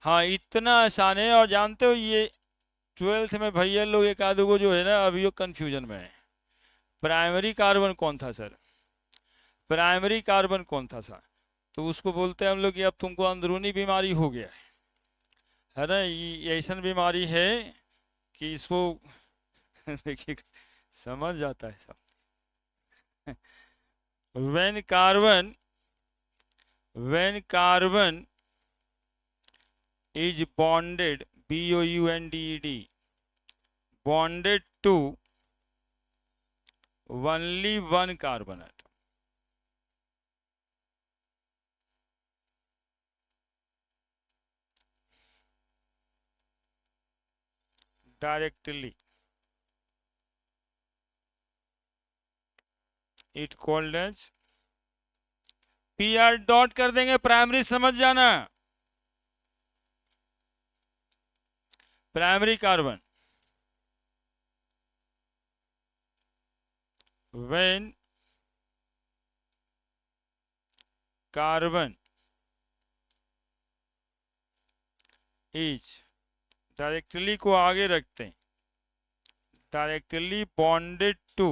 हाँ इतना आसान है। और जानते हो ये ट्वेल्थ में भैया लोग एक आधे को जो है ना अभी वो कंफ्यूजन में है। प्राइमरी कार्बन कौन था सर? प्राइमरी कार्बन कौन था सर? तो उसको बोलते हैं हम लोग कि अब तुमको अंदरूनी बीमारी हो गया है ना, ये ऐसा बीमारी है कि इसको देखिए समझ जाता है सब। when carbon when carbon is bonded, bonded, bonded to only one carbon atom, directly it called as P R dot कर देंगे, प्राइमरी समझ जाना। Primary carbon when carbon is, directly को आगे रखते हैं, directly bonded to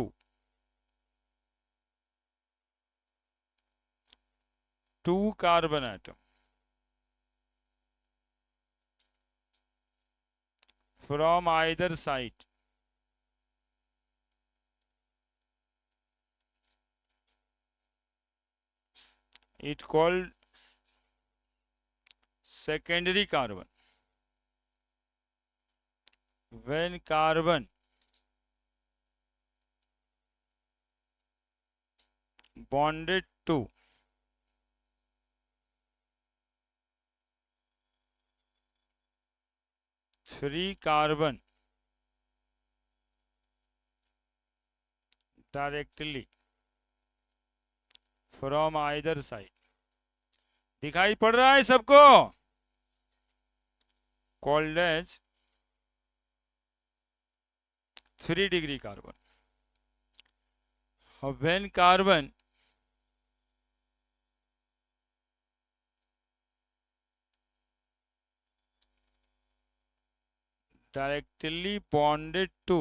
to carbon atom from either side, it called secondary carbon। when carbon bonded to three carbon directly from either side, दिखाई पड़ रहा है सबको? called as 3 degree carbon. when carbon directly bonded to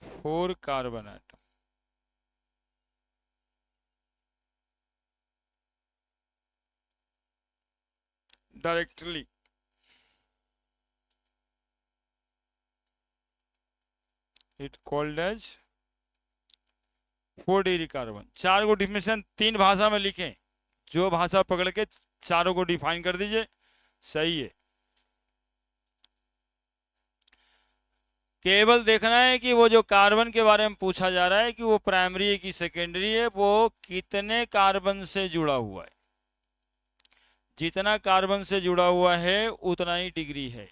4 carbon atom, directly it called as 4 degree carbon. चार को definition 3 भाषा में लिखें, जो भाषा पकड़ के चारों को डिफाइन कर दीजिए, सही है। केवल देखना है कि वो जो कार्बन के बारे में पूछा जा रहा है कि वो प्राइमरी है कि सेकेंडरी है, वो कितने कार्बन से जुड़ा हुआ है। जितना कार्बन से जुड़ा हुआ है उतना ही डिग्री है।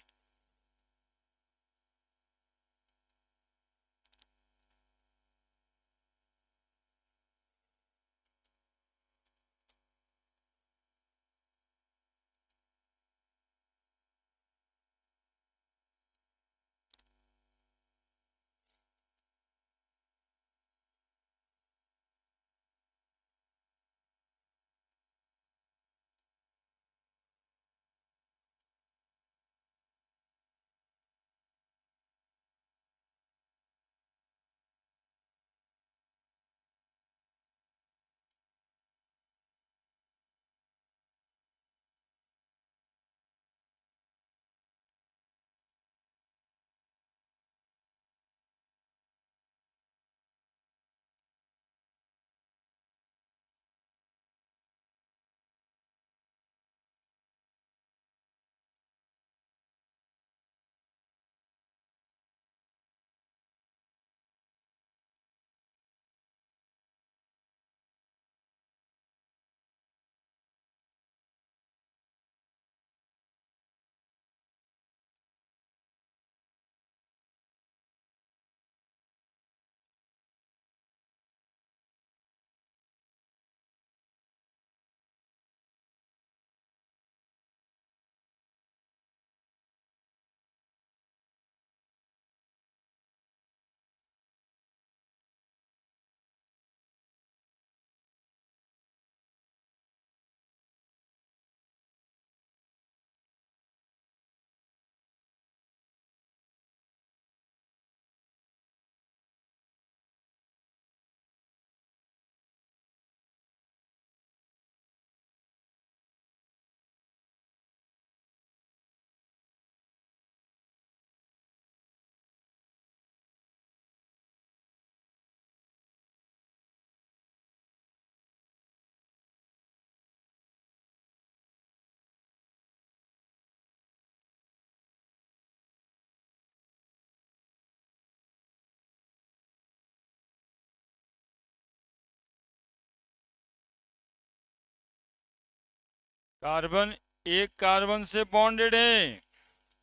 कार्बन एक कार्बन से बॉन्डेड है,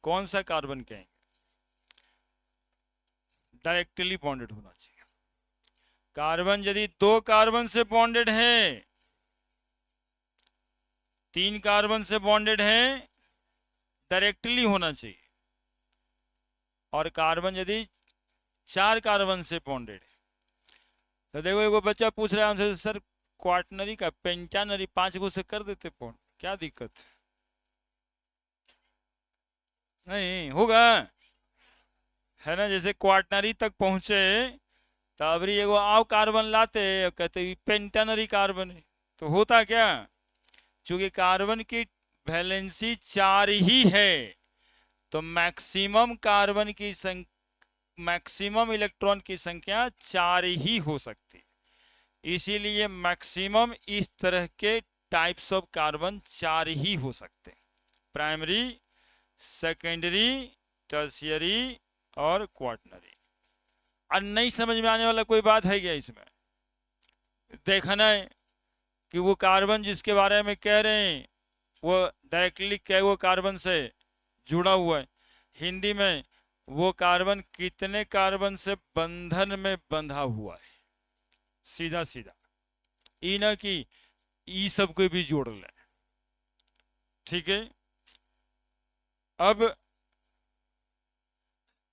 कौन सा कार्बन कहेंगे? डायरेक्टली बॉन्डेड होना चाहिए। कार्बन यदि दो कार्बन से बॉन्डेड है, तीन कार्बन से बॉन्डेड है, डायरेक्टली होना चाहिए। और कार्बन यदि चार कार्बन से बॉन्डेड है, तो देखो एगो बच्चा पूछ रहा है हमसे, सर क्वाटनरी का पेंटानरी 5 गो से कर देते बॉन्ड, क्या दिक्कत नहीं होगा, है ना? जैसे क्वाटनरी तक पहुंचे तो अबरी एगो आओ कार्बन लाते और कहते पेंटानरी कार्बन है। तो होता क्या, चूंकि कार्बन की वैलेंसी 4 ही है, तो मैक्सिमम कार्बन की मैक्सिमम इलेक्ट्रॉन की संख्या 4 ही हो सकती, इसीलिए मैक्सिमम इस तरह के टाइप्स ऑफ कार्बन 4 ही हो सकते, प्राइमरी, सेकेंडरी, टर्शियरी और क्वाटनरी। और नहीं समझ में आने वाला कोई बात है क्या इसमें? देखना है कि वो कार्बन जिसके बारे में कह रहे हैं वो डायरेक्टली कै वो कार्बन से जुड़ा हुआ है, हिंदी में वो कार्बन कितने कार्बन से बंधन में बंधा हुआ है, सीधा सीधा, ई ना कि ई सब को भी जोड़ ले। ठीक है,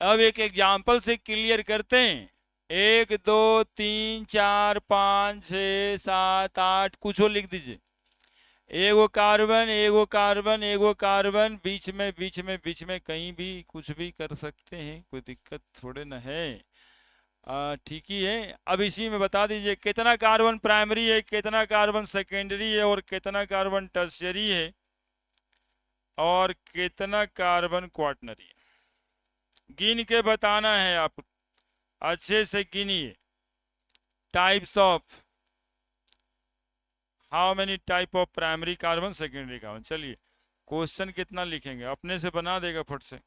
अब एक एग्जाम्पल से क्लियर करते हैं। 1 2 3 4 5 6 7 8 कुछ और लिख दीजिए। एगो कार्बन एगो कार्बन एगो कार्बन, बीच में कहीं भी कुछ भी कर सकते हैं, कोई दिक्कत थोड़े न है। ठीक ही है। अब इसी में बता दीजिए कितना कार्बन प्राइमरी है, कितना कार्बन सेकेंडरी है और कितना कार्बन टर्शियरी है और कितना कार्बन क्वाटनरी है। गिन के बताना है, आप अच्छे से गिनिए। Types of, how many type of primary carbon, secondary carbon. चलिए क्वेश्चन कितना लिखेंगे, अपने से बना देगा फट से।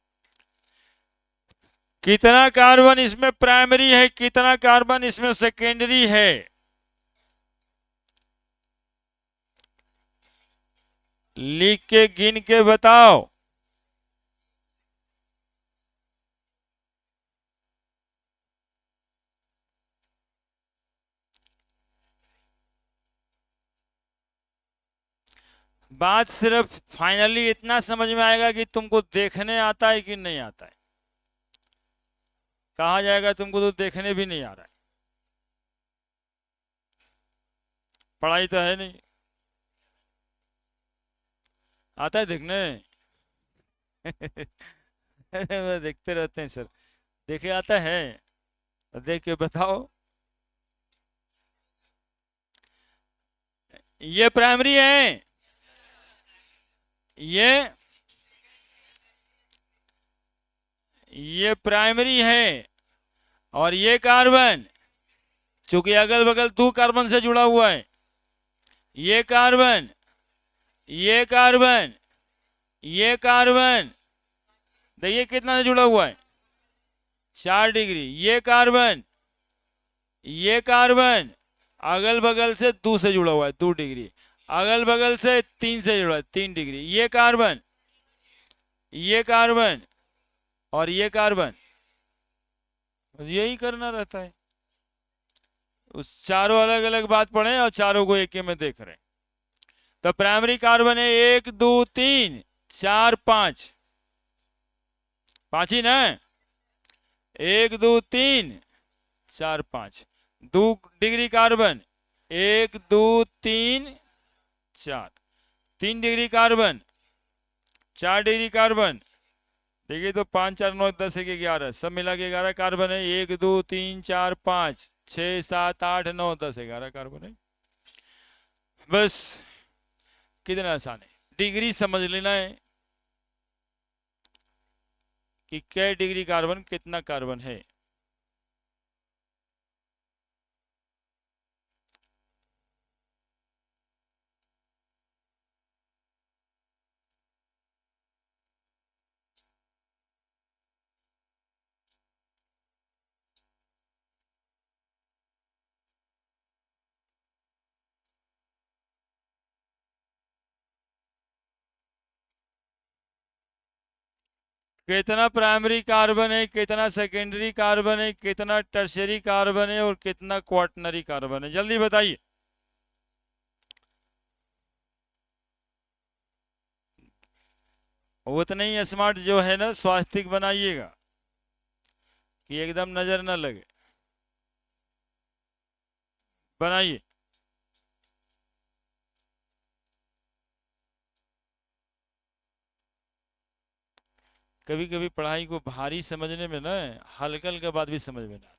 कितना कार्बन इसमें प्राइमरी है, कितना कार्बन इसमें सेकेंडरी है? लिख के गिन के बताओ। बात सिर्फ फाइनली इतना समझ में आएगा कि तुमको देखने आता है कि नहीं आता है। कहा जाएगा तुमको तो देखने भी नहीं आ रहा है, पढ़ाई तो है नहीं, आता है देखने। देखते रहते हैं सर, देखे आता है, देख के बताओ। ये प्राइमरी है, ये प्राइमरी है, और ये कार्बन चूंकि अगल बगल 2 कार्बन से जुड़ा हुआ है, ये कार्बन, ये कार्बन, ये कार्बन, देखिए कितना से जुड़ा हुआ है, 4 डिग्री। ये कार्बन, ये कार्बन अगल बगल से 2 से जुड़ा हुआ है, 2 डिग्री। अगल बगल से 3 से जुड़ा है, 3 डिग्री। ये कार्बन, ये कार्बन और ये कार्बन, यही करना रहता है। उस चारों अलग अलग बात पढ़े और चारों को एक में देख रहे हैं। तो प्राइमरी कार्बन है 1 2 3 4 5, 5 ही ना, 1 2 3 4 5। 2 degree carbon, 1 2 3 4, 3 degree carbon, 4 degree carbon. देखिए तो 5 4 9 10 1 11, सब मिला के 11 कार्बन है। 1 2 3 4 5 6 7 8 9 10 11 कार्बन है। बस कितना आसान है, डिग्री समझ लेना है कि कै डिग्री कार्बन कितना कार्बन है। कितना प्राइमरी कार्बन है, कितना सेकेंडरी कार्बन है, कितना टर्शियरी कार्बन है और कितना क्वाटनरी कार्बन है, जल्दी बताइए। उतना ही स्मार्ट जो है ना स्वास्तिक बनाइएगा कि एकदम नजर न लगे। बनाइए। कभी कभी पढ़ाई को भारी समझने में ना हल्का हल्का बात भी समझ में ना आता।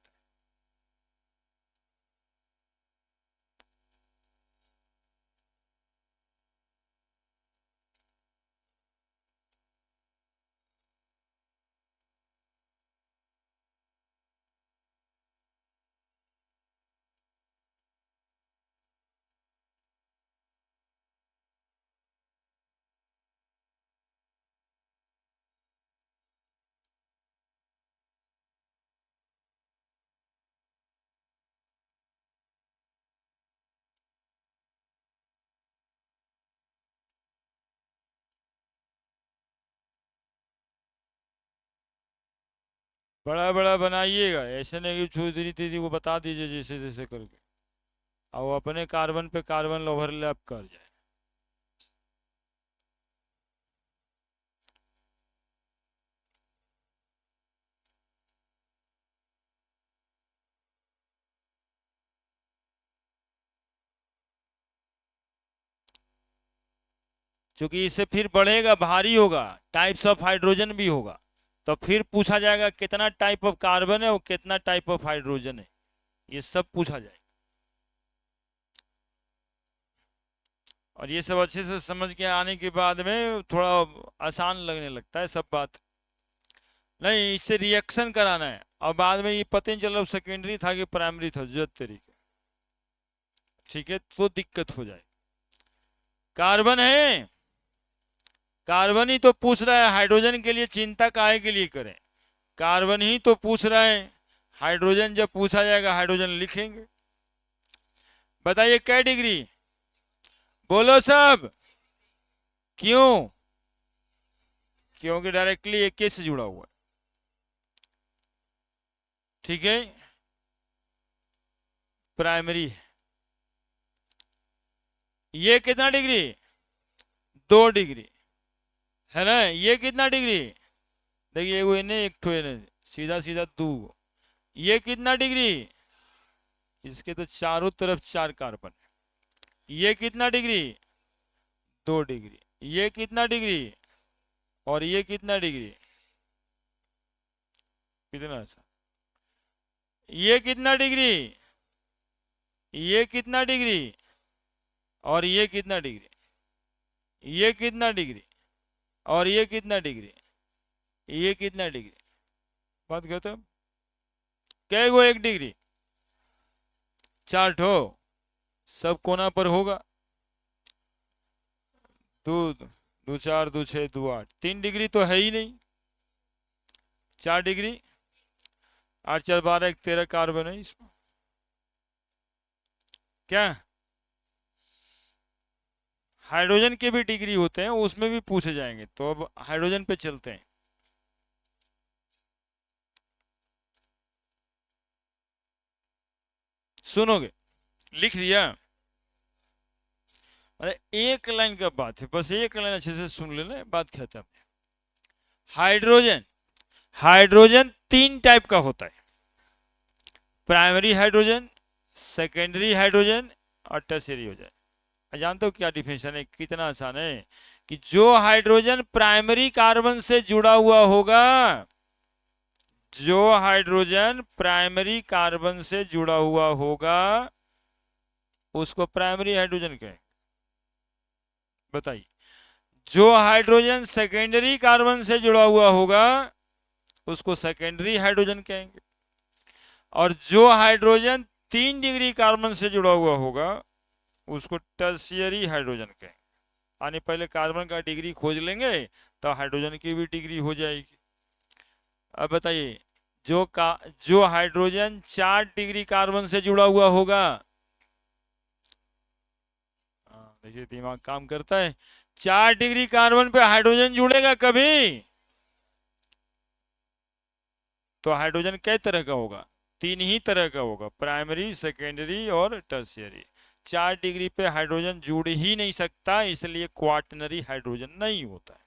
बड़ा बड़ा बनाइएगा, ऐसे नहीं कि छोटी दीदी को बता दीजिए जैसे जैसे करके और वो अपने कार्बन पे कार्बन ओवरलैप कर जाए। क्योंकि इससे फिर बढ़ेगा, भारी होगा, टाइप्स ऑफ हाइड्रोजन भी होगा, तो फिर पूछा जाएगा कितना टाइप ऑफ कार्बन है और कितना टाइप ऑफ हाइड्रोजन है, ये सब पूछा जाएगा। और ये सब अच्छे से समझ के आने के बाद में थोड़ा आसान लगने लगता है सब बात। नहीं, इससे रिएक्शन कराना है और बाद में ये पता नहीं चला सेकेंडरी था कि प्राइमरी था, जो तरीके। ठीक है, तो दिक्कत हो जाए। कार्बन है, कार्बन ही तो पूछ रहा है, हाइड्रोजन के लिए चिंता काहे के लिए करें, कार्बन ही तो पूछ रहा है। हाइड्रोजन जब पूछा जाएगा हाइड्रोजन लिखेंगे। बताइए क्या डिग्री, बोलो सब। क्यों? क्योंकि डायरेक्टली एक के से जुड़ा हुआ है। ठीक है, प्राइमरी है। ये कितना डिग्री? 2 डिग्री है ना। ये कितना डिग्री? देखिए वो इन्हें एक ठो इन्हें सीधा सीधा 2। ये कितना डिग्री? इसके तो चारों तरफ 4 कार्बन। ये कितना डिग्री? 2 डिग्री। ये कितना डिग्री? और ये कितना डिग्री? कितना सा? ये कितना डिग्री? ये कितना डिग्री? और ये कितना डिग्री? ये कितना डिग्री? और ये कितना डिग्री? ये कितना डिग्री? बात खत्म। कै गो 1 डिग्री? 4 ठो। सब कोना पर होगा। 2 2 4 2 6 2 8, 3 डिग्री तो है ही नहीं। 4 डिग्री, 8 4 12 13 कार्बन है इसमें। क्या हाइड्रोजन के भी डिग्री होते हैं, उसमें भी पूछे जाएंगे, तो अब हाइड्रोजन पे चलते हैं। सुनोगे? लिख दिया? अरे एक लाइन का बात है, बस एक लाइन अच्छे से सुन लेना, बात खत्म है। हाइड्रोजन, हाइड्रोजन 3 टाइप का होता है। प्राइमरी हाइड्रोजन, सेकेंडरी हाइड्रोजन और टर्शियरी हाइड्रोजन। जानते हो क्या डिफिनेशन है? कितना आसान है कि जो हाइड्रोजन प्राइमरी कार्बन से जुड़ा हुआ होगा, जो हाइड्रोजन प्राइमरी कार्बन से जुड़ा हुआ होगा उसको प्राइमरी हाइड्रोजन कहें। बताइए, जो हाइड्रोजन सेकेंडरी कार्बन से जुड़ा हुआ होगा उसको सेकेंडरी हाइड्रोजन कहेंगे, और जो हाइड्रोजन 3 डिग्री कार्बन से जुड़ा हुआ होगा उसको टर्शियरी हाइड्रोजन कहेंगे। यानी पहले कार्बन का डिग्री खोज लेंगे तो हाइड्रोजन की भी डिग्री हो जाएगी। अब बताइए, जो हाइड्रोजन 4 डिग्री कार्बन से जुड़ा हुआ होगा, देखिए दिमाग काम करता है, 4 डिग्री कार्बन पे हाइड्रोजन जुड़ेगा कभी? तो हाइड्रोजन कई तरह का होगा? तीन ही तरह का होगा, प्राइमरी, सेकेंडरी और टर्शियरी। 4 डिग्री पे हाइड्रोजन जुड़ ही नहीं सकता, इसलिए क्वाटनरी हाइड्रोजन नहीं होता है।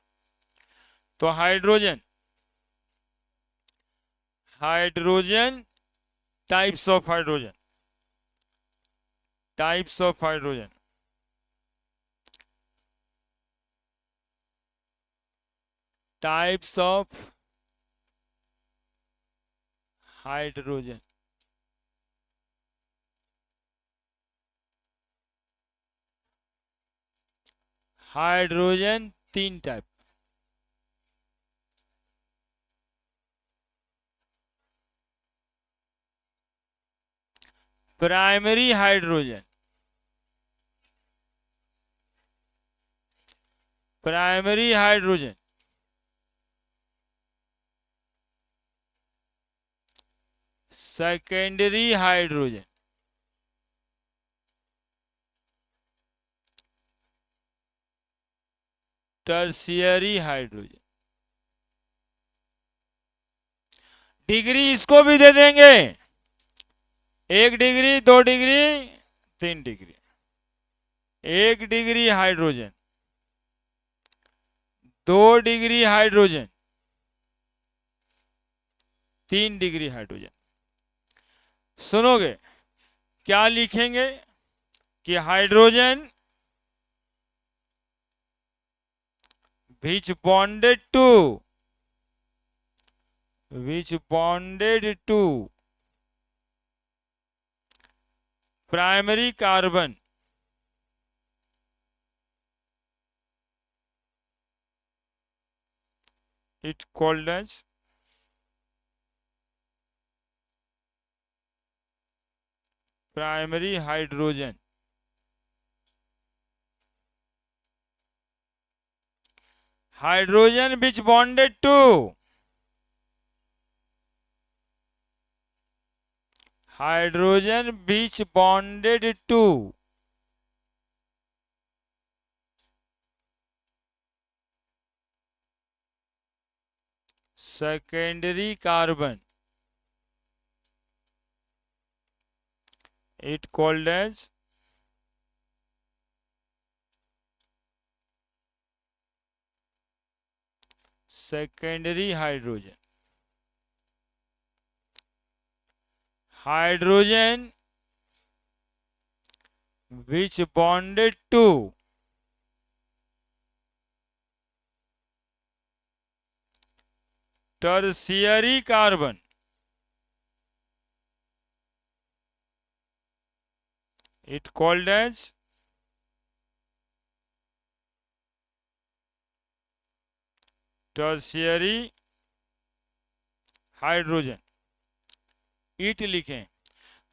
तो hydrogen, hydrogen, types of hydrogen, types of hydrogen, types of hydrogen. Hydrogen तीन टाइप। Primary hydrogen, primary hydrogen, secondary hydrogen, tertiary hydrogen. Degree इसको भी दे देंगे, 1 degree, 2 degree, 3 degree. 1 degree hydrogen, 2 degree hydrogen, 3 degree hydrogen. सुनोगे क्या लिखेंगे कि hydrogen which bonded to, which bonded to primary carbon, it called as primary hydrogen। Hydrogen which bonded to, hydrogen which bonded to secondary carbon, it called as secondary hydrogen। Hydrogen which bonded to tertiary carbon, it called as tertiary hydrogen. ईट लिखें।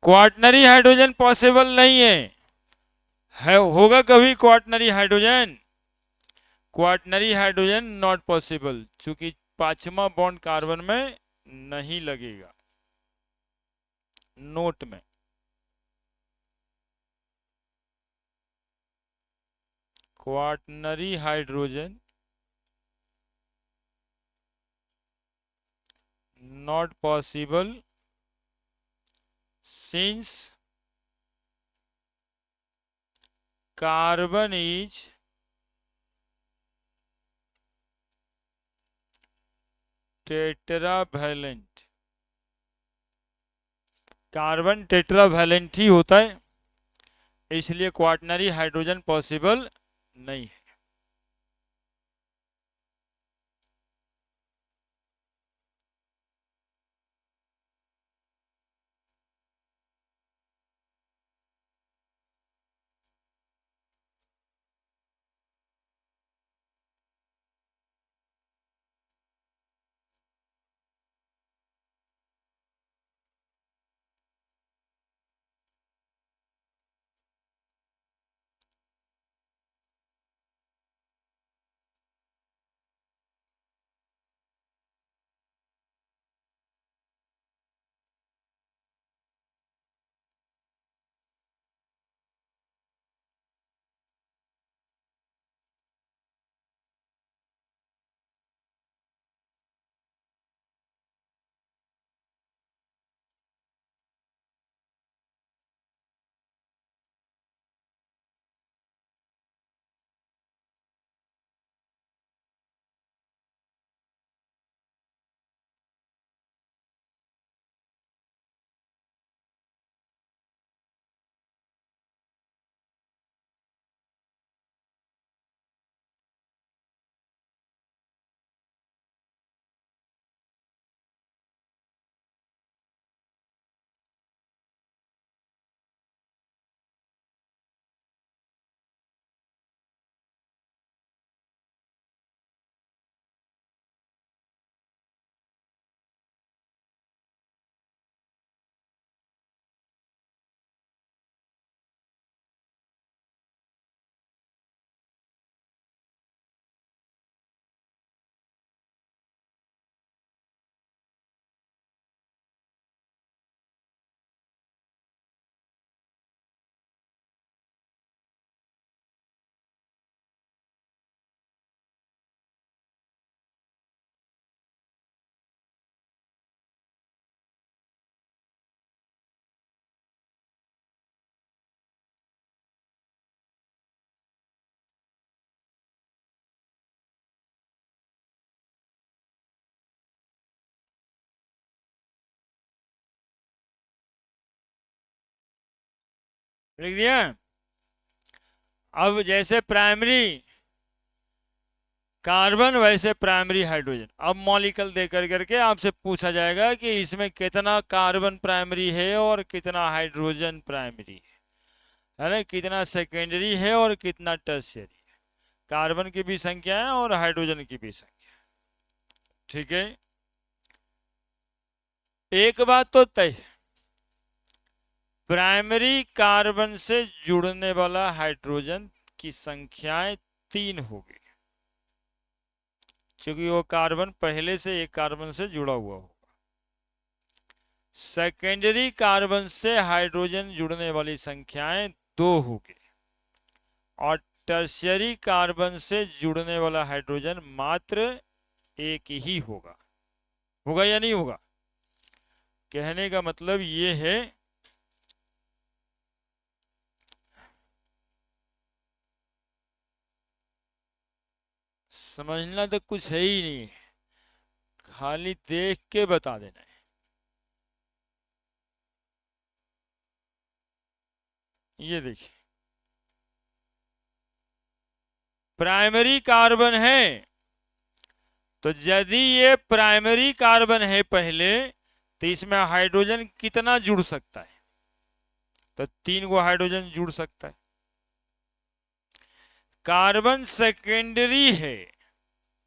Quaternary hydrogen possible नहीं है होगा कभी quaternary hydrogen? Quaternary hydrogen not possible, क्योंकि पांचवा bond carbon में नहीं लगेगा। नोट में quaternary hydrogen not possible since carbon is tetravalent। Carbon tetravalent ही होता है, इसलिए क्वाटनरी हाइड्रोजन पॉसिबल नहीं है। लिख दिया। अब जैसे प्राइमरी कार्बन वैसे प्राइमरी हाइड्रोजन। अब मॉलिक्यूल दे करके आपसे पूछा जाएगा कि इसमें कितना कार्बन प्राइमरी है और कितना हाइड्रोजन प्राइमरी है ना, कितना सेकेंडरी है और कितना टर्शियरी। कार्बन की भी संख्या है और हाइड्रोजन की भी संख्या। ठीक है, एक बात तो तय, प्राइमरी कार्बन से जुड़ने वाला हाइड्रोजन की संख्याएं 3 होगी, क्योंकि वो कार्बन पहले से एक कार्बन से जुड़ा हुआ होगा। सेकेंडरी कार्बन से हाइड्रोजन जुड़ने वाली संख्याएं 2 होगी, और टर्शियरी कार्बन से जुड़ने वाला हाइड्रोजन मात्र एक ही होगा। होगा या नहीं होगा? कहने का मतलब ये है, समझना तो कुछ है ही नहीं, खाली देख के बता देना है। ये देखिए, प्राइमरी कार्बन है, तो यदि ये प्राइमरी कार्बन है पहले, तो इसमें हाइड्रोजन कितना जुड़ सकता है? तो 3 गो हाइड्रोजन जुड़ सकता है। कार्बन सेकेंडरी है,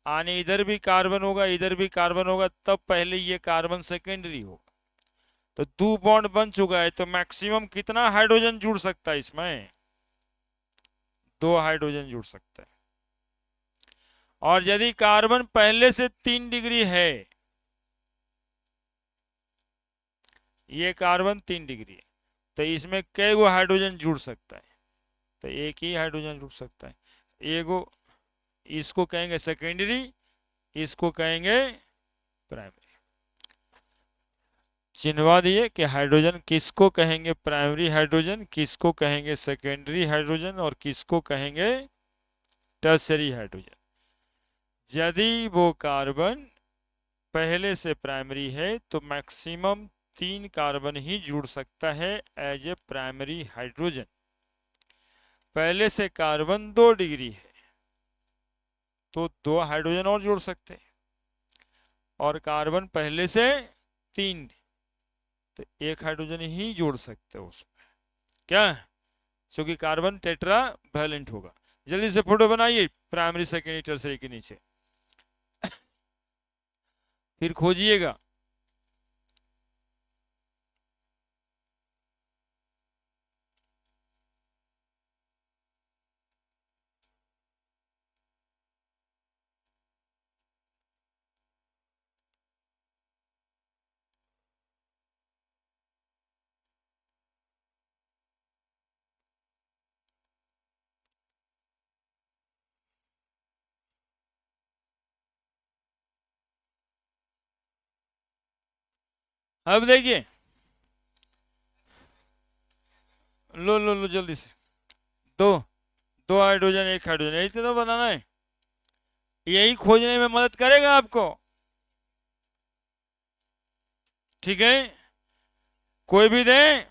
आने इधर भी कार्बन होगा इधर भी कार्बन होगा, तब पहले ये कार्बन सेकेंडरी होगा। तो 2 बॉन्ड बन चुका है, तो मैक्सिमम कितना हाइड्रोजन जुड़ सकता है इसमें? 2 हाइड्रोजन जुड़ सकता है। और यदि कार्बन पहले से 3 डिग्री है, ये कार्बन 3 डिग्री है, तो इसमें कई गो हाइड्रोजन जुड़ सकता है? तो एक ही हाइड्रोजन जुड़ सकता है। एगो, इसको कहेंगे सेकेंडरी, इसको कहेंगे प्राइमरी। चिन्हवा दिए कि हाइड्रोजन किसको कहेंगे प्राइमरी हाइड्रोजन, किसको कहेंगे सेकेंडरी हाइड्रोजन, और किसको कहेंगे टर्शरी हाइड्रोजन। यदि वो कार्बन पहले से प्राइमरी है, तो मैक्सिमम 3 कार्बन ही जुड़ सकता है एज ए प्राइमरी हाइड्रोजन। पहले से कार्बन 2 डिग्री है, तो 2 हाइड्रोजन और जोड़ सकते हैं, और कार्बन पहले से 3, तो 1 हाइड्रोजन ही जोड़ सकते हो उसमें। क्या? क्योंकि कार्बन टेट्रा वैलेंट होगा। जल्दी से फोटो बनाइए प्राइमरी सेकेंडरी टर्सरी के नीचे, फिर खोजिएगा। अब देखिए, लो लो लो जल्दी से, दो, 2 हाइड्रोजन 1 हाइड्रोजन, यही तो बनाना है, यही खोजने में मदद करेगा आपको। ठीक है, कोई भी दे।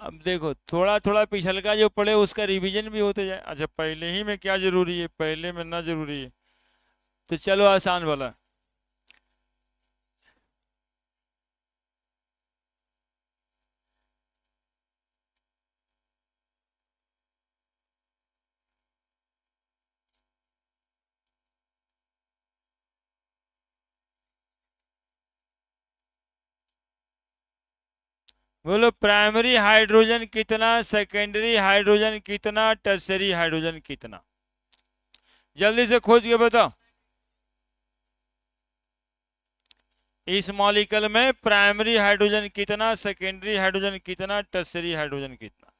अब देखो, थोड़ा थोड़ा पिछल का जो पड़े उसका रिवीजन भी होते जाए। अच्छा, पहले ही में क्या जरूरी है, पहले में ना जरूरी है, तो चलो आसान वाला। बोलो, प्राइमरी हाइड्रोजन कितना, सेकेंडरी हाइड्रोजन कितना, टर्सरी हाइड्रोजन कितना? जल्दी से खोज के बताओ। इस मॉलिक्यूल में प्राइमरी हाइड्रोजन कितना, सेकेंडरी हाइड्रोजन कितना, टर्सरी हाइड्रोजन कितना?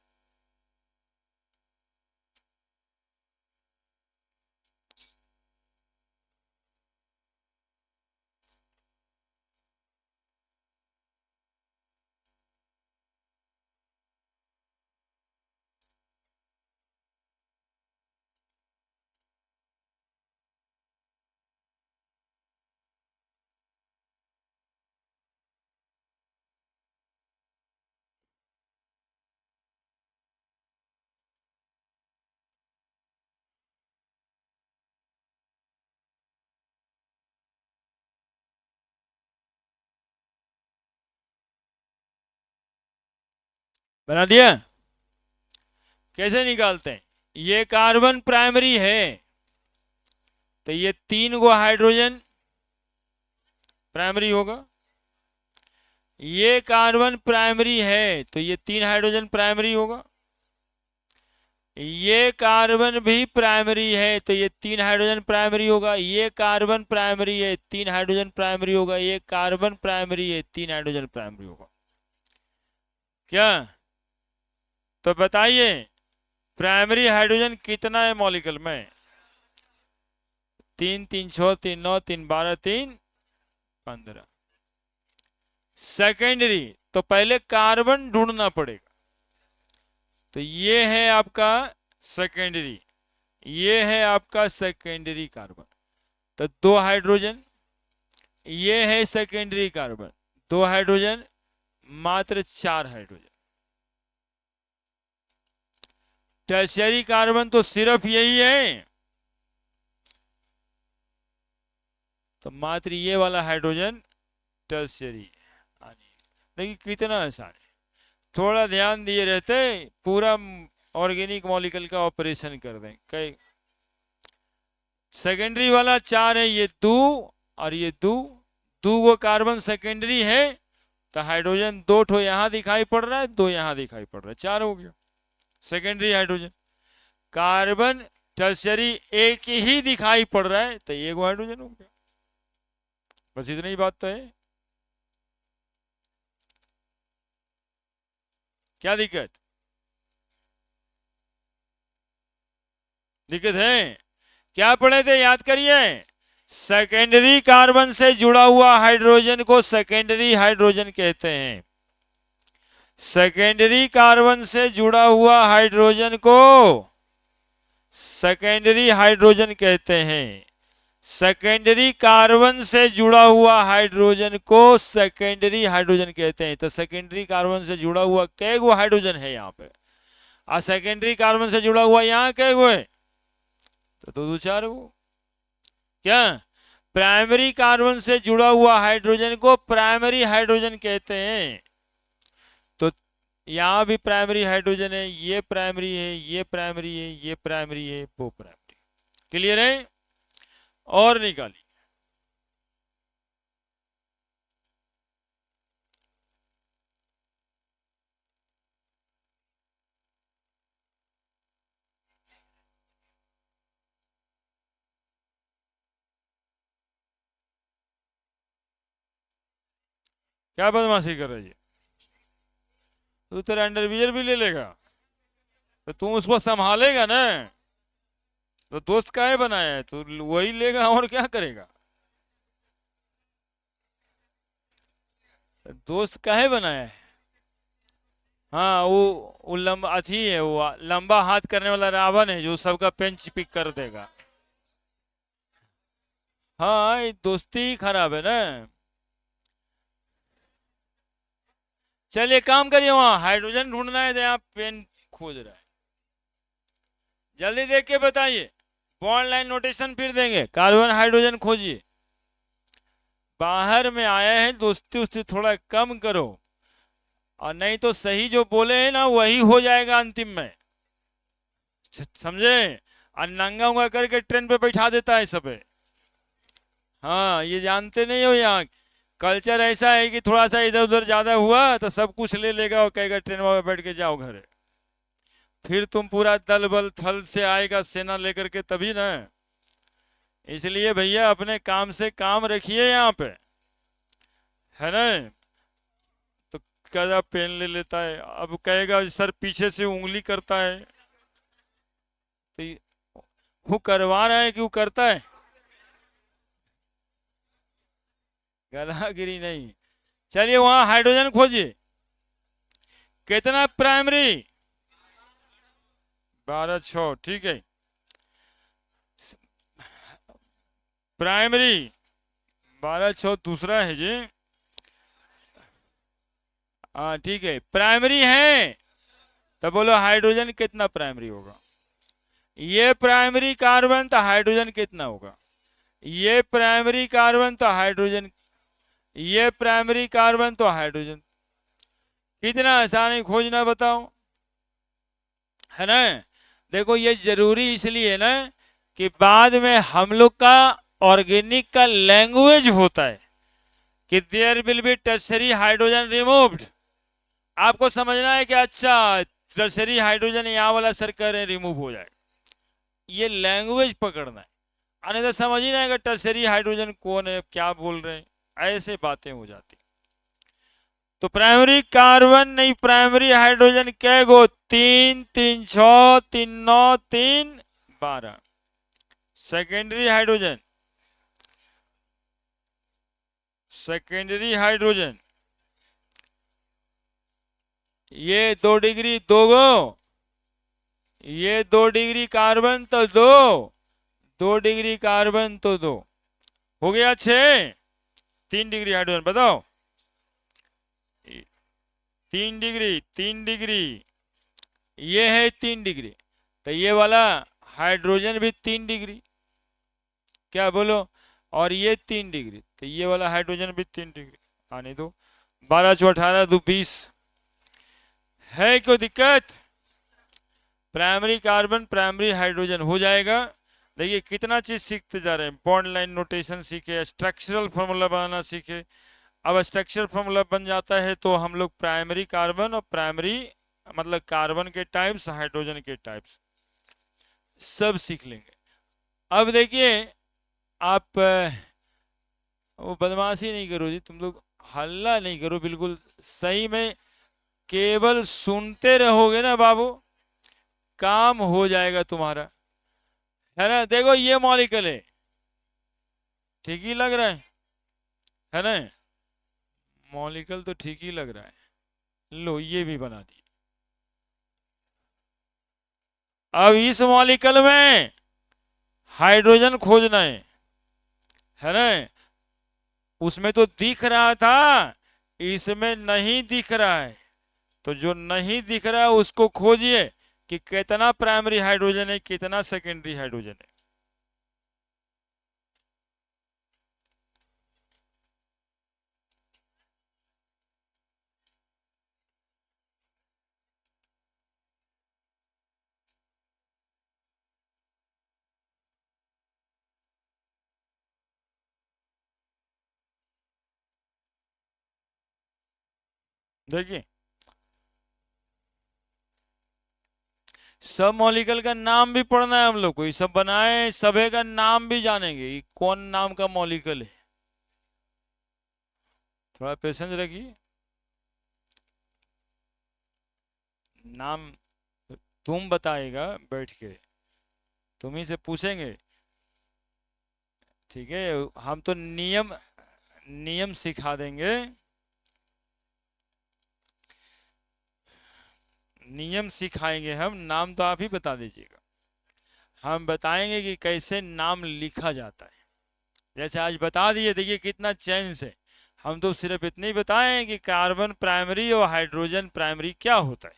बना दिया? कैसे निकालते हैं? ये कार्बन प्राइमरी है तो ये 3 गो हाइड्रोजन प्राइमरी होगा। ये कार्बन प्राइमरी है तो ये 3 हाइड्रोजन प्राइमरी होगा। ये कार्बन भी प्राइमरी है तो ये 3 हाइड्रोजन प्राइमरी होगा। ये कार्बन प्राइमरी है 3 हाइड्रोजन प्राइमरी होगा। ये कार्बन प्राइमरी है 3 हाइड्रोजन प्राइमरी होगा। क्या? तो बताइए प्राइमरी हाइड्रोजन कितना है मॉलिक्यूल में? 3 3 6 3 9 3 12 3 15। सेकेंडरी तो पहले कार्बन ढूंढना पड़ेगा। तो ये है आपका सेकेंडरी, ये है आपका सेकेंडरी कार्बन। तो 2 हाइड्रोजन, ये है सेकेंडरी कार्बन 2 हाइड्रोजन, मात्र 4 हाइड्रोजन। टर्शियरी कार्बन तो सिर्फ यही है, तो मात्र ये वाला हाइड्रोजन टर्शियरी। देखिए कितना आसान है, थोड़ा ध्यान दिए रहते पूरा ऑर्गेनिक मॉलिक्यूल का ऑपरेशन कर दें। कई सेकेंडरी वाला 4 है, ये 2 और ये 2 गो कार्बन सेकेंडरी है तो हाइड्रोजन 2 ठो यहां दिखाई पड़ रहा है, 2 यहां दिखाई पड़ रहा है, 4 हो गया सेकेंडरी हाइड्रोजन। कार्बन टर्शियरी एक ही दिखाई पड़ रहा है तो 1 हाइड्रोजन हो गया। बस इतनी ही बात तो है। क्या दिक्कत? दिक्कत है? क्या पढ़े थे याद करिए। सेकेंडरी कार्बन से जुड़ा हुआ हाइड्रोजन को सेकेंडरी हाइड्रोजन कहते हैं। सेकेंडरी कार्बन से जुड़ा हुआ हाइड्रोजन को सेकेंडरी हाइड्रोजन कहते हैं। सेकेंडरी कार्बन से जुड़ा हुआ हाइड्रोजन को सेकेंडरी हाइड्रोजन कहते हैं। तो सेकेंडरी कार्बन से जुड़ा हुआ कै गो हाइड्रोजन है यहाँ पे, और सेकेंडरी कार्बन से जुड़ा हुआ यहाँ कै गो है? तो 2 4 गो। क्या? प्राइमरी कार्बन से जुड़ा हुआ हाइड्रोजन को प्राइमरी हाइड्रोजन कहते हैं। तो यहां भी प्राइमरी हाइड्रोजन है, ये प्राइमरी है, ये प्राइमरी है, ये प्राइमरी है, वो प्राइमरी। क्लियर है? और निकालिए। क्या बदमाशी कर रही है? तू तेरा अंडरवियर भी ले लेगा तो तू उसको संभालेगा ना। तो दोस्त काहे बनाया है? तो वही लेगा और क्या करेगा? दोस्त काहे बनाया है? हाँ वो लंबा अथी है, वो लंबा हाथ करने वाला रावण है जो सबका पेंच पिक कर देगा। हाँ ये दोस्ती ही खराब है ना। चलिए काम करिए, वहां हाइड्रोजन ढूंढना है तो यहाँ पेन खोज रहा है, जल्दी देख के बताइए। बॉन्ड लाइन नोटेशन फिर देंगे, कार्बन हाइड्रोजन खोजिए। बाहर में आया है, दोस्ती उस्ती थोड़ा कम करो, और नहीं तो सही जो बोले हैं ना वही हो जाएगा अंतिम में, समझे? और नंगा उंगा करके ट्रेन पे बैठा देता है सब। हाँ ये जानते नहीं हो, यहाँ कल्चर ऐसा है कि थोड़ा सा इधर उधर ज्यादा हुआ तो सब कुछ ले लेगा और कहेगा ट्रेन में बैठ के जाओ घर। फिर तुम पूरा दल बल थल से आएगा सेना लेकर के तभी ना। इसलिए भैया अपने काम से काम रखिए यहाँ पे, है ना? तो क्या पेन ले लेता है, अब कहेगा सर पीछे से उंगली करता है, तो वो करवा रहा है कि वो करता है? गलागिरी नहीं। चलिए वहां हाइड्रोजन खोजिए। कितना प्राइमरी? 12 6, ठीक है। प्राइमरी 12 6 दूसरा है जी। हाँ ठीक है, प्राइमरी है। तो बोलो हाइड्रोजन कितना प्राइमरी होगा? ये प्राइमरी कार्बन तो हाइड्रोजन कितना होगा? ये प्राइमरी कार्बन तो हाइड्रोजन, ये प्राइमरी कार्बन तो हाइड्रोजन। कितना आसान है खोजना, बताओ, है ना। देखो ये जरूरी इसलिए ना कि बाद में हम लोग का ऑर्गेनिक का लैंग्वेज होता है कि there will be tertiary hydrogen removed. आपको समझना है कि अच्छा टर्शरी हाइड्रोजन यहाँ वाला सर्कल है रिमूव हो जाए, ये लैंग्वेज पकड़ना है। अन्यथा तो समझ ही नहीं आएगा टर्शरी हाइड्रोजन कौन है, क्या बोल रहे हैं, ऐसे बातें हो जाती। तो प्राइमरी कार्बन नहीं, प्राइमरी हाइड्रोजन कै गो, 3 3 6 3 9 3 12। सेकेंडरी हाइड्रोजन, सेकेंडरी हाइड्रोजन ये 2 डिग्री 2 गो, ये 2 डिग्री कार्बन तो 2 डिग्री कार्बन तो 2 हो गया 6। 3 डिग्री हाइड्रोजन बताओ, 3 डिग्री 3 डिग्री, ये है 3 डिग्री, तो ये वाला हाइड्रोजन भी 3 डिग्री, क्या बोलो, और ये 3 डिग्री, तो ये वाला हाइड्रोजन भी 3 डिग्री। आने दो, 12 चौ 18 2 20, है कोई दिक्कत। प्राइमरी कार्बन प्राइमरी हाइड्रोजन हो जाएगा। देखिए कितना चीज सीखते जा रहे हैं, बॉन्ड लाइन नोटेशन सीखे, स्ट्रक्चरल फॉर्मूला बनाना सीखे। अब स्ट्रक्चर फॉर्मूला बन जाता है तो हम लोग प्राइमरी कार्बन और प्राइमरी मतलब कार्बन के टाइप्स, हाइड्रोजन के टाइप्स सब सीख लेंगे। अब देखिए आप वो बदमाशी नहीं करो जी, तुम लोग हल्ला नहीं करो, बिल्कुल सही में केवल सुनते रहोगे ना बाबू, काम हो जाएगा तुम्हारा, है ना। देखो ये मॉलिक्यूल है, ठीक ही लग रहा है ना, मॉलिक्यूल तो ठीक ही लग रहा है। लो ये भी बना दी। अब इस मॉलिक्यूल में हाइड्रोजन खोजना है ना। उसमें तो दिख रहा था, इसमें नहीं दिख रहा है, तो जो नहीं दिख रहा है उसको खोजिए कि कितना प्राइमरी हाइड्रोजन है कितना सेकेंडरी हाइड्रोजन है। देखिए सब मॉलिक्यूल का नाम भी पढ़ना है हम लोग को, ये सब बनाए सभी का नाम भी जानेंगे, ये कौन नाम का मॉलिक्यूल है। थोड़ा पेशेंस रखिए, नाम तुम बताएगा बैठ के, तुम ही से पूछेंगे, ठीक है। हम तो नियम नियम सिखा देंगे, नियम सिखाएंगे हम, नाम तो आप ही बता दीजिएगा। हम बताएंगे कि कैसे नाम लिखा जाता है, जैसे आज बता दिए, देखिए कितना चैन से। हम तो सिर्फ इतने ही बताएं कि कार्बन प्राइमरी और हाइड्रोजन प्राइमरी क्या होता है,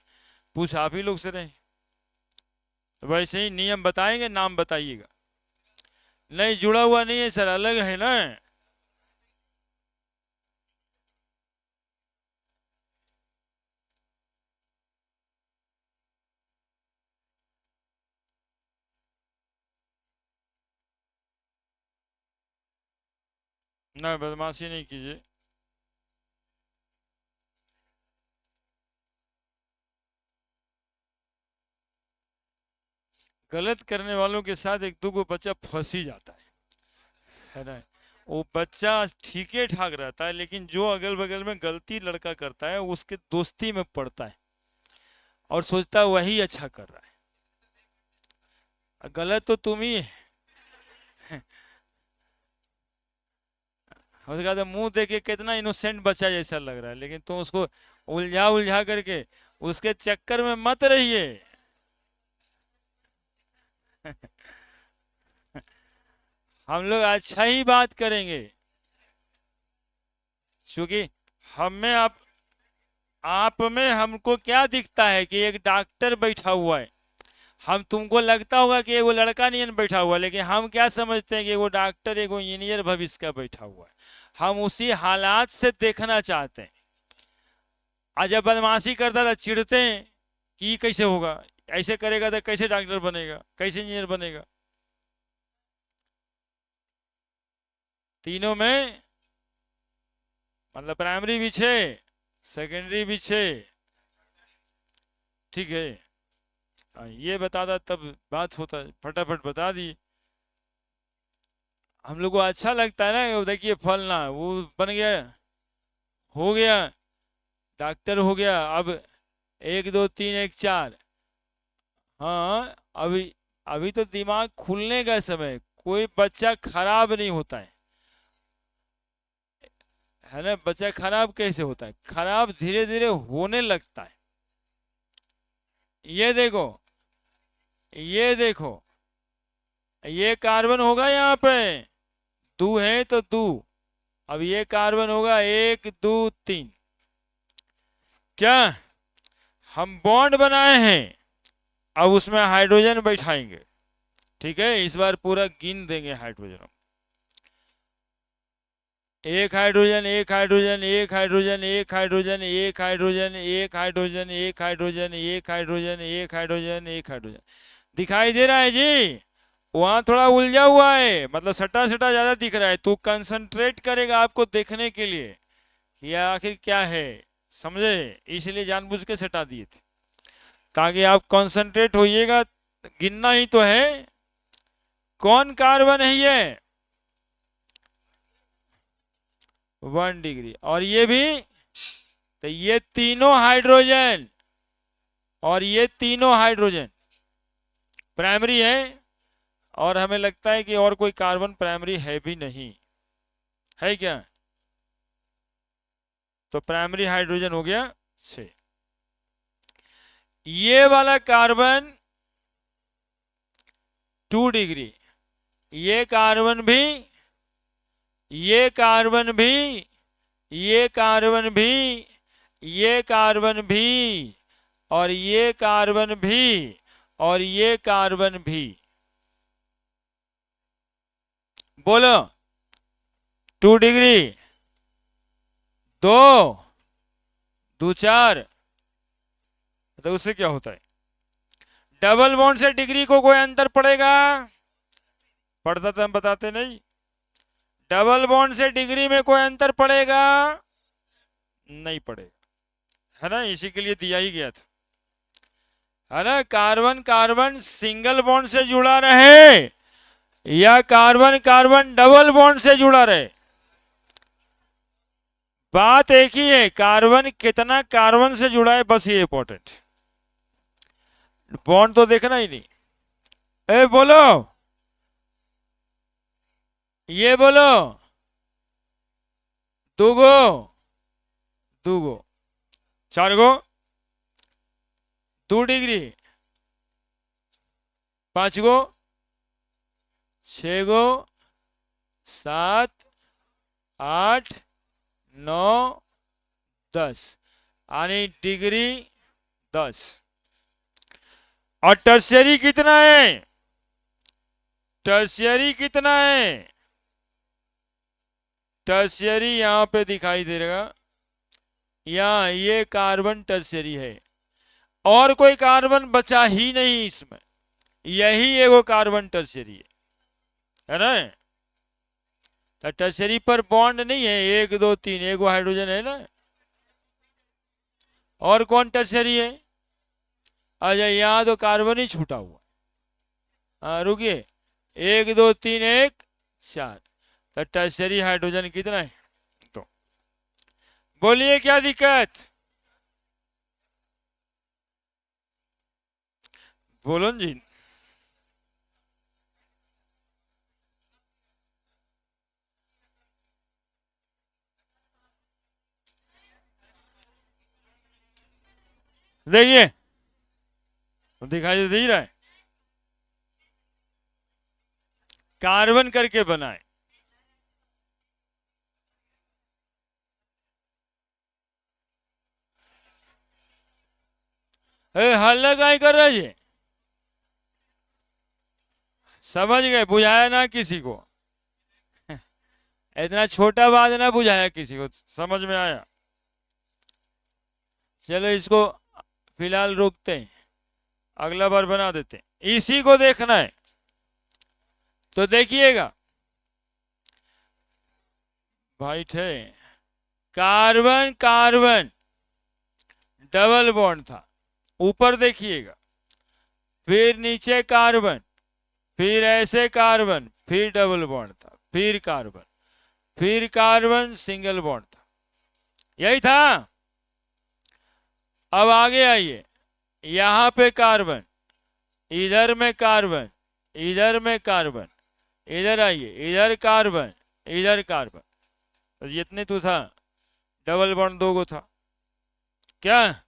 पूछ आप ही लोग से रहे। तो वैसे ही नियम बताएंगे, नाम बताइएगा। नहीं जुड़ा हुआ नहीं है सर, अलग है ना। ना बदमाशी नहीं कीजिए। गलत करने वालों के साथ एक दो को बच्चा फंस ही जाता है ना। वो बच्चा ठीके ठाक रहता है, लेकिन जो अगल बगल में गलती लड़का करता है उसके दोस्ती में पड़ता है और सोचता है वही अच्छा कर रहा है, गलत तो तुम ही है। उसके बाद मुंह देख के कितना इनोसेंट बच्चा जैसा लग रहा है, लेकिन तुम उसको उलझा उलझा करके उसके चक्कर में मत रहिए। हम लोग अच्छा ही बात करेंगे, क्योंकि हमें आप में हमको क्या दिखता है कि एक डॉक्टर बैठा हुआ है, हम तुमको लगता होगा कि एगो लड़का नहीं बैठा हुआ है, लेकिन हम क्या समझते हैं कि एगो डॉक्टर एगो इंजीनियर भविष्य का बैठा हुआ है। हम उसी हालात से देखना चाहते हैं। आज जब बदमाशी करता था चिढ़ते हैं कि ये कैसे होगा, ऐसे करेगा तो कैसे डॉक्टर बनेगा, कैसे इंजीनियर बनेगा। तीनों में मतलब प्राइमरी भी 6, सेकेंडरी भी 6, ठीक है। ये बता दा तब बात होता, फटाफट बता दी। हम लोग को अच्छा लगता है ना, देखिए फलना वो बन गया, हो गया, डॉक्टर हो गया, अब 1 2 3 1 4। हाँ, अभी अभी तो दिमाग खुलने का समय, कोई बच्चा खराब नहीं होता है ना। बच्चा खराब कैसे होता है, खराब धीरे धीरे होने लगता है। ये देखो, ये देखो, ये कार्बन होगा यहाँ पे, दो है तो दो, अब ये कार्बन होगा 1 2 3। क्या हम बॉन्ड बनाए हैं, अब उसमें हाइड्रोजन बैठाएंगे, ठीक है। इस बार पूरा गिन देंगे हाइड्रोजन, एक हाइड्रोजन, एक हाइड्रोजन, एक हाइड्रोजन, एक हाइड्रोजन, एक हाइड्रोजन, एक हाइड्रोजन, एक हाइड्रोजन, एक हाइड्रोजन, एक हाइड्रोजन, एक हाइड्रोजन। दिखाई दे रहा है जी, वहां थोड़ा उलझा हुआ है, मतलब सटा सटा ज्यादा दिख रहा है। तू कंसंट्रेट करेगा आपको देखने के लिए कि आखिर क्या है, समझे, इसलिए जानबूझ के सटा दिए थे ताकि आप कंसंट्रेट होइएगा। गिनना ही तो है, कौन कार्बन है ये, 1 डिग्री, और ये भी, तो ये तीनों हाइड्रोजन, और ये तीनों हाइड्रोजन प्राइमरी है, और हमें लगता है कि और कोई कार्बन प्राइमरी है भी नहीं, है क्या। तो प्राइमरी हाइड्रोजन हो गया 6। ये वाला कार्बन 2 डिग्री, ये कार्बन भी, ये कार्बन भी, ये कार्बन भी, ये कार्बन भी, और ये कार्बन भी, और ये कार्बन भी। बोलो, 2 डिग्री, 2 2 4, तो उससे क्या होता है, डबल बॉन्ड से डिग्री को कोई अंतर पड़ेगा, पड़ता तो हम बताते नहीं। डबल बॉन्ड से डिग्री में कोई अंतर पड़ेगा, नहीं पड़ेगा, है ना, इसी के लिए दिया ही गया था, है ना। कार्बन कार्बन सिंगल बॉन्ड से जुड़ा रहे या कार्बन कार्बन डबल बॉन्ड से जुड़ा रहे, बात एक ही है, कार्बन कितना कार्बन से जुड़ा है, बस ये इंपॉर्टेंट। बॉन्ड तो देखना ही नहीं। ए बोलो, ये बोलो, दो गो, दो गो, 4 गो, 2 डिग्री, 5 गो, 6 गो, 7 8 9 10, यानी डिग्री 10। और टर्शियरी कितना है, टर्शियरी कितना है, टर्शियरी यहां पे दिखाई दे रहा, यहां ये कार्बन टर्शियरी है, और कोई कार्बन बचा ही नहीं इसमें, यही एगो कार्बन टर्शियरी है ना। तो टर्शियरी पर बॉन्ड नहीं है, 1 2 3, एगो हाइड्रोजन है ना, और कौन टर्शियरी है, अच्छा यहां तो कार्बन ही छूटा हुआ। हाँ रुकिए, 1 2 3 1 4, तो टर्शियरी हाइड्रोजन कितना है, तो बोलिए क्या दिक्कत, बोलो जी। देखिए दिखाई तो दे रहा है, कार्बन करके बनाए, हल्ला काय कर रहे जी, समझ गए, बुझाया ना किसी को, इतना छोटा बात ना बुझाया किसी को, समझ में आया। चलो इसको फिलहाल रोकते हैं, अगला बार बना देते हैं। इसी को देखना है तो देखिएगा, वाइट है, कार्बन कार्बन डबल बॉन्ड था, ऊपर देखिएगा, फिर नीचे कार्बन, फिर ऐसे कार्बन, फिर डबल बॉन्ड था, फिर कार्बन, फिर कार्बन सिंगल बॉन्ड था, यही था। अब आगे आइए, यहां पे कार्बन, इधर में कार्बन, इधर में कार्बन, इधर आइए, इधर कार्बन, इधर कार्बन, तो इतने तो था, डबल बॉन्ड दो गो था क्या।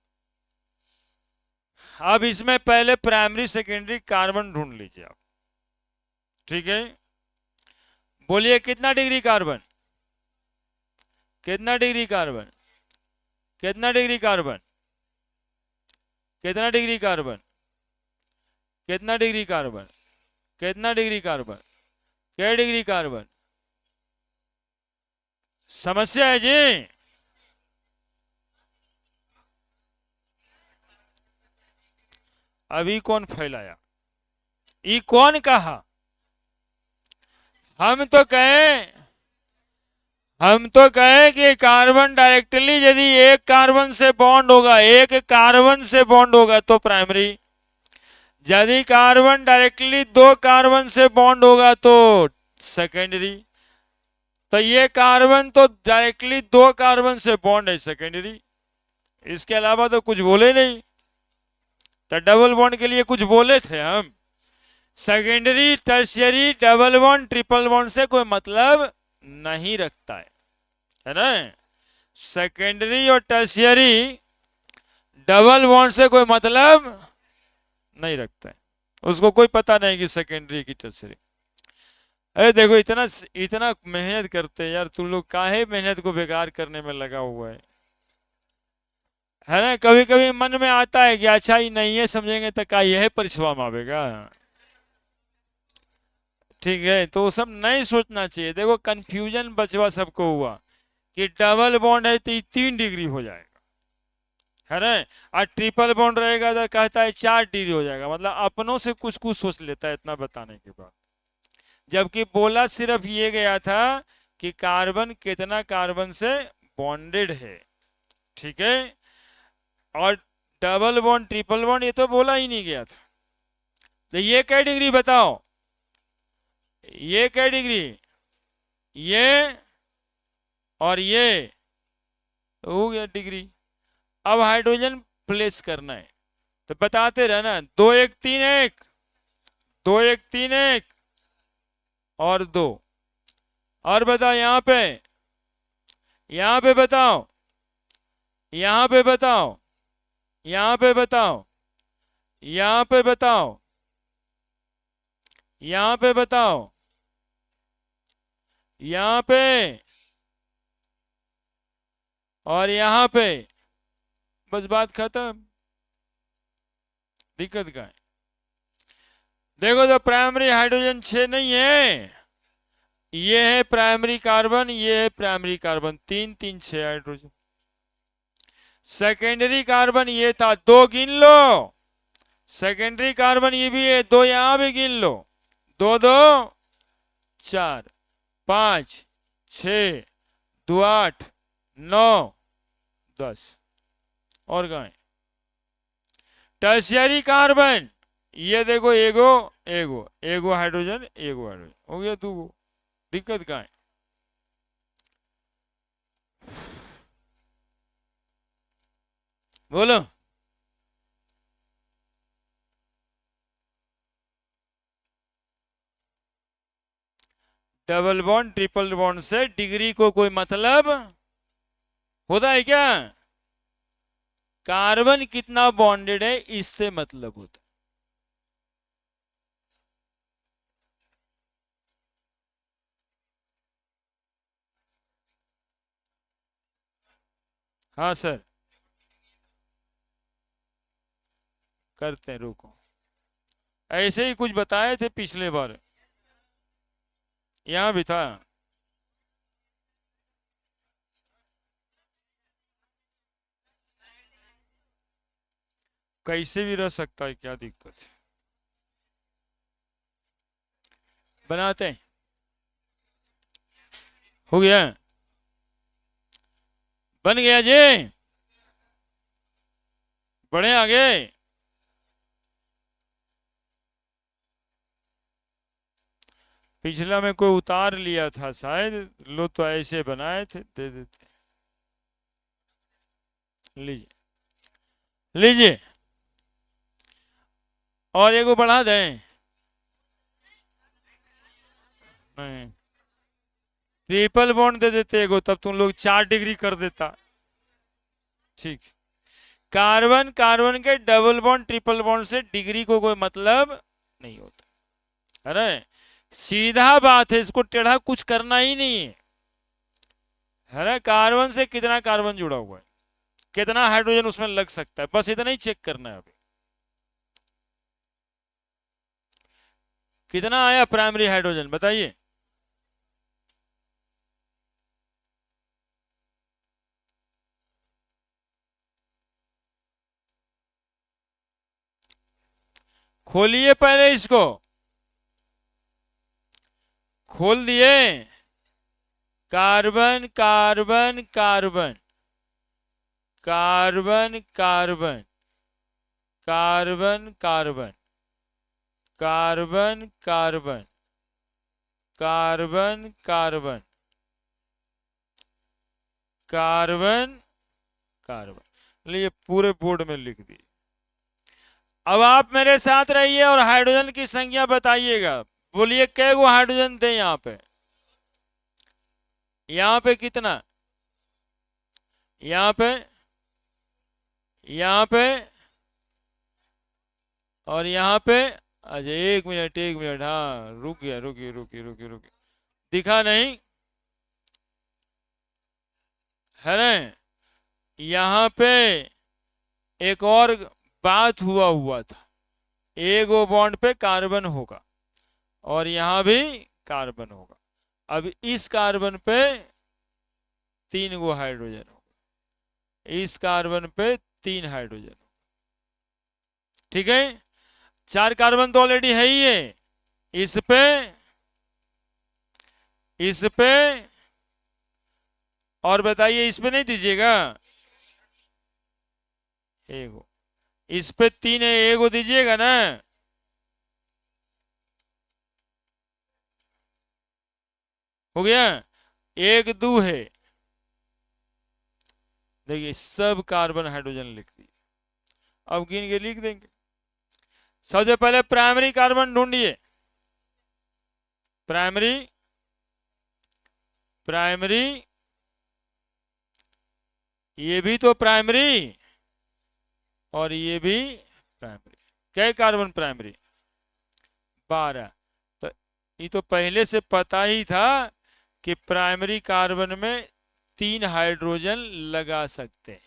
अब इसमें पहले प्राइमरी सेकेंडरी कार्बन ढूंढ लीजिए आप, ठीक है। बोलिए कितना डिग्री कार्बन, कितना डिग्री कार्बन, कितना डिग्री कार्बन, कितना डिग्री कार्बन, कितना डिग्री कार्बन, कितना डिग्री कार्बन, क्या डिग्री कार्बन, समस्या है जी। अभी कौन फैलाया, ये कौन कहा, हम तो कहे, हम तो कहे कि कार्बन डायरेक्टली यदि एक कार्बन से बॉन्ड होगा, एक कार्बन से बॉन्ड होगा तो प्राइमरी, यदि कार्बन डायरेक्टली दो कार्बन से बॉन्ड होगा तो सेकेंडरी, तो ये कार्बन तो डायरेक्टली दो कार्बन से बॉन्ड है, सेकेंडरी, इसके अलावा तो कुछ बोले नहीं। तो डबल बॉन्ड के लिए कुछ बोले थे हम, secondary tertiary double bond triple bond से कोई मतलब नहीं रखता है ना। सेकेंडरी और टर्शियरी डबल बॉन्ड से कोई मतलब नहीं रखता है, उसको कोई पता नहीं कि सेकेंडरी की टर्शियरी। अरे देखो इतना इतना मेहनत करते हैं यार, तुम लोग काहे मेहनत को बेकार करने में लगा हुआ है ना। कभी कभी मन में आता है कि अच्छा ही नहीं है समझेंगे तो का यह परिश्रम आवेगा, ठीक है। तो सब नहीं सोचना चाहिए। देखो कंफ्यूजन बचवा सबको हुआ कि डबल बॉन्ड है तो ये 3 डिग्री हो जाएगा, है ना, और ट्रिपल बॉन्ड रहेगा तो कहता है 4 डिग्री हो जाएगा, मतलब अपनों से कुछ कुछ सोच लेता है इतना बताने के बाद। जबकि बोला सिर्फ ये गया था कि कार्बन कितना कार्बन से बॉन्डेड है, ठीक है। और डबल बॉन्ड ट्रिपल बॉन्ड ये तो बोला ही नहीं गया था। तो ये क्या डिग्री बताओ, ये क्या डिग्री, ये और ये हो गया डिग्री। अब हाइड्रोजन प्लेस करना है तो बताते रहना, 2 1 3 1, 2 1 3 1 और 2, और बताओ यहाँ पे बताओ, यहाँ पे बताओ, यहाँ पे बताओ, यहाँ पे बताओ, यहाँ पे बताओ, यहाँ पे और यहाँ पे, बस बात खत्म। दिक्कत का है, देखो तो प्राइमरी हाइड्रोजन 6 नहीं है, ये है प्राइमरी कार्बन, ये है primary carbon, 3 3 6 hydrogen. Secondary carbon ये था, 2 गिन लो, सेकेंडरी कार्बन ये भी है, 2 यहां भी गिन लो, 2 2 4 5 6 2 8 9 10 और गाय। टर्शियरी कार्बन ये देखो, एगो एगो एगो हाइड्रोजन, एगो हाइड्रोजन हो गया 2 गो। दिक्कत का है, बोलो। डबल बॉन्ड ट्रिपल बॉन्ड से डिग्री को कोई मतलब होता है क्या, कार्बन कितना बॉन्डेड है इससे मतलब होता है। हाँ सर, करते हैं, रुको। ऐसे ही कुछ बताए थे पिछले बार, यहां भी था। कैसे भी रह सकता है, क्या दिक्कत है, बनाते हैं। हो गया, बन गया जी। बढ़े आगे। पिछला में कोई उतार लिया था शायद, लो तो ऐसे बनाए थे, दे देते। लीजिए लीजिए, और एगो बढ़ा दें। नहीं, ट्रिपल बॉन्ड दे देते एगो, तब तुम लोग 4 डिग्री कर देता। ठीक, कार्बन कार्बन के डबल बॉन्ड ट्रिपल बॉन्ड से डिग्री को कोई मतलब नहीं होता। अरे सीधा बात है, इसको टेढ़ा कुछ करना ही नहीं है। है कार्बन से कितना कार्बन जुड़ा हुआ है, कितना हाइड्रोजन उसमें लग सकता है, बस इतना ही चेक करना है। अभी कितना आया प्राइमरी हाइड्रोजन बताइए। खोलिए पहले इसको, खोल दिए। Carbon carbon carbon carbon carbon carbon carbon carbon carbon carbon carbon carbon carbon, ये पूरे बोर्ड में लिख दिए। अब आप मेरे साथ रहिए और हाइड्रोजन की संख्या बताइएगा। बोलिए कै गो हाइड्रोजन थे यहाँ पे, यहाँ पे कितना, यहाँ पे, यहाँ पे, और यहाँ पे। अच्छा एक मिनट एक मिनट, हाँ रुक गया, रुकिए रुकिए रुकिए रुकिए, दिखा नहीं है ना। यहाँ पे एक और बात हुआ हुआ था, एगो बॉन्ड पे कार्बन होगा और यहाँ भी कार्बन होगा। अब इस कार्बन पे 3 गो हाइड्रोजन होगा, इस कार्बन पे 3 हाइड्रोजन। ठीक है, 4 कार्बन तो ऑलरेडी है ही है। इस पे, इस पे, और बताइए इस पे नहीं दीजिएगा एगो, इस पे 3 है, एगो दीजिएगा ना। हो गया, 1 2 है। देखिए सब कार्बन हाइड्रोजन लिख दिए, अब गिन के लिख देंगे। सबसे पहले प्राइमरी कार्बन ढूंढिए, प्राइमरी, प्राइमरी, ये भी तो प्राइमरी और ये भी प्राइमरी। क्या कार्बन प्राइमरी 12। तो ये तो पहले से पता ही था कि प्राइमरी कार्बन में 3 हाइड्रोजन लगा सकते हैं,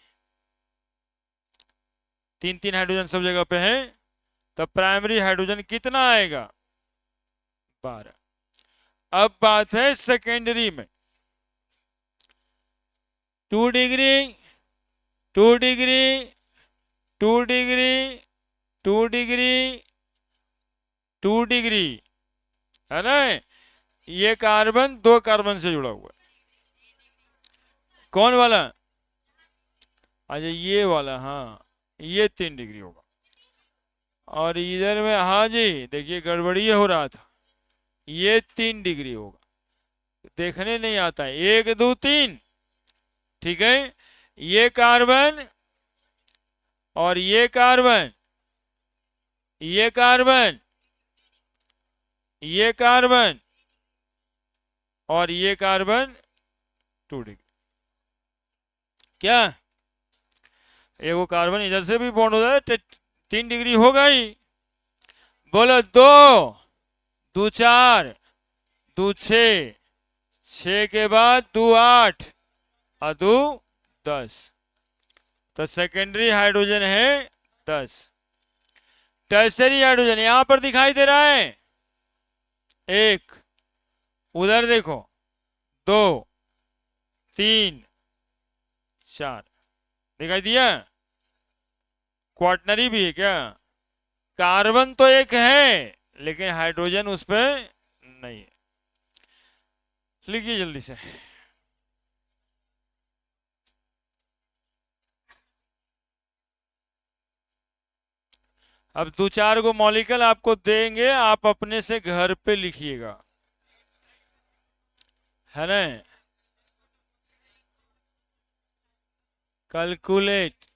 3 3 हाइड्रोजन सब जगह पे है। तो प्राइमरी हाइड्रोजन कितना आएगा 12। अब बात है सेकेंडरी में, 2 degree 2 degree 2 degree 2 degree 2 degree, है ना। ये कार्बन 2 कार्बन से जुड़ा हुआ है। कौन वाला, अच्छा ये वाला, हाँ ये 3 डिग्री होगा। और इधर में हाँ जी देखिए गड़बड़ी हो रहा था, ये 3 डिग्री होगा, देखने नहीं आता है, 1 2 3। ठीक है, ये कार्बन और ये कार्बन, ये कार्बन, ये कार्बन और ये कार्बन 2 डिग्री। क्या एगो कार्बन इधर से भी बॉन्ड हो जाए 3 डिग्री होगा ही। बोलो 2 2 4 2 6, 6 के बाद 2 8 और 2 10। तो सेकेंडरी हाइड्रोजन है 10। टर्सरी हाइड्रोजन यहां पर दिखाई दे रहा है 1, उधर देखो 2 3 4, दिखाई दिया। क्वाटनरी भी है क्या? कार्बन तो एक है लेकिन हाइड्रोजन उस पे नहीं है। लिखिए जल्दी से। अब दो चार गो मॉलिक्यूल आपको देंगे, आप अपने से घर पे लिखिएगा, है ना? कैलकुलेट।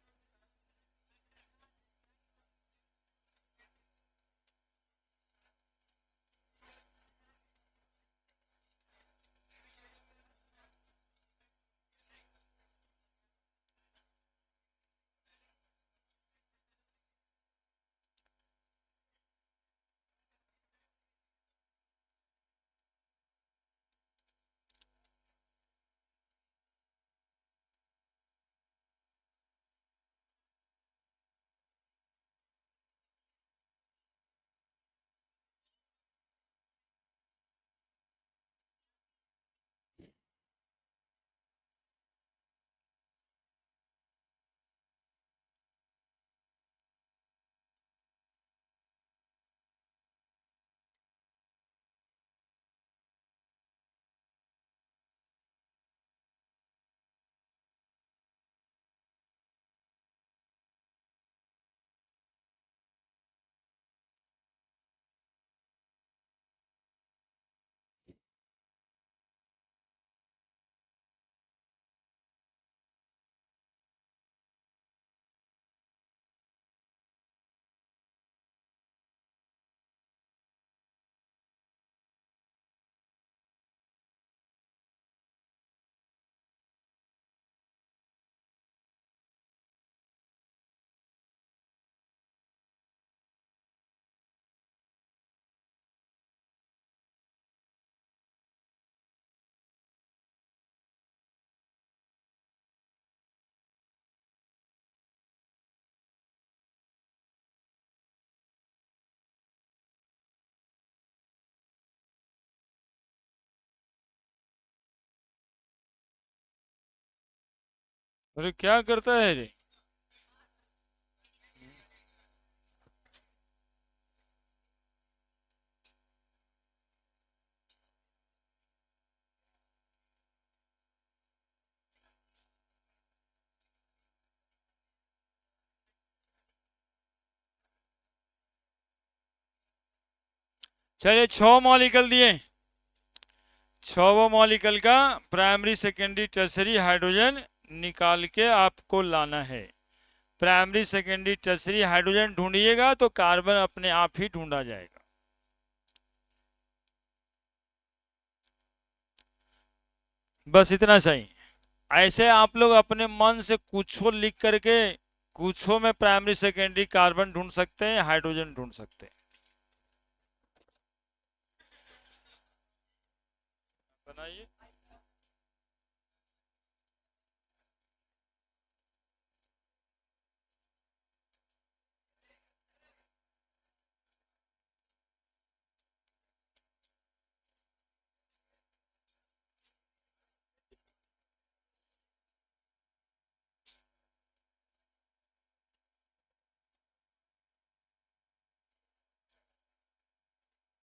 अरे क्या करता है रे? चलिए 6 मॉलिक्यूल दिए, 6 मॉलिक्यूल का प्राइमरी सेकेंडरी टर्सरी हाइड्रोजन निकाल के आपको लाना है। प्राइमरी सेकेंडरी टर्सरी हाइड्रोजन ढूंढिएगा तो कार्बन अपने आप ही ढूंढा जाएगा। बस इतना सही। ऐसे आप लोग अपने मन से कुछो लिख करके कुछो में प्राइमरी सेकेंडरी कार्बन ढूंढ सकते हैं, हाइड्रोजन ढूंढ सकते हैं। बनाइए।